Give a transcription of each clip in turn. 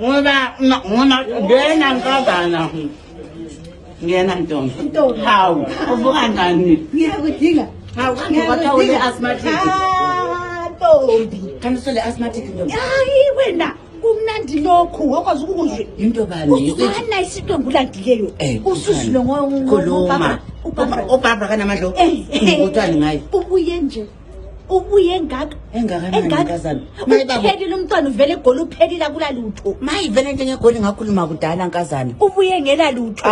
Ngoba ngena ngikazana. Ngiyena Ntombi. Hawu, uvuka njani? Ngiyakudinga. Hawu, ngiyakwathawule asthmatic. Ntombi. Kanisole asthmatic Ntombi. Hayi wena. Kumnandi lokhu wakwazi ukuzwe Into bani? Ufana isiqembu landileyo. Ususule ngoba uBarbara kanamadlo. Uthani ngaye? Ubuye nje. Ubuye ngaka. Engakanani nkazana? Mayibaba umntwana uvele egoli uphelila kulalutho. Mayivele nje ngegoli ngakhuluma kudala nkazana. Ubuye ngela lutho.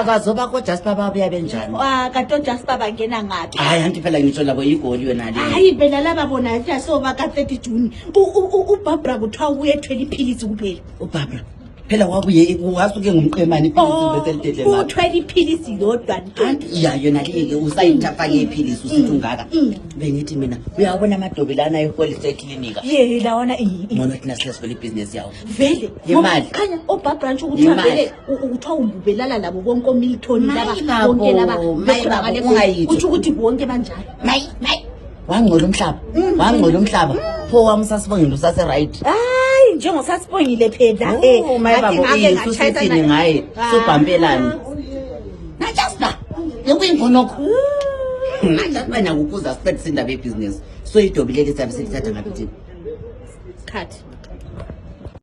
Kazoba ko Jasper babuya benjani? Kato Jasper bangena ngapi? Hayi anti phela ngisho labo igoli yona le. Hayi phela laba bona nje soba ka 30 June. uBarbara kuthiwa uye 20 philisi kuphela. uBarbara phela wabuye wasuke ngumqemani iphilisi beselidedle ngayo. 20 philisi yodwa Anti iya yona le usayithafake iphilisi usithi ungaka. Bengithi mina uyabona amadobelana eHoliday Clinic. Yela wona Ngona thina siyasivela ibhizinesi yawo. Vele Imali. Khanya uBarbara nje ukuthi vele uthiwa umbubelala labo bonke oMilton laba bonke laba mayibaba ungayithi. uthi ukuthi bonke banjani. Mayi wangcola umhlaba. Wangcola umhlaba. Pho wamsasibongile usase right. Hayi njengosasibongile phela mayibaba ususithini ngaye subhampelani. Na Jasper yekuyingonokho. Na Jasper nakukuza siqedisa indaba yebusiness. So idobile ke sabe silithatha ngaphithini. Cut.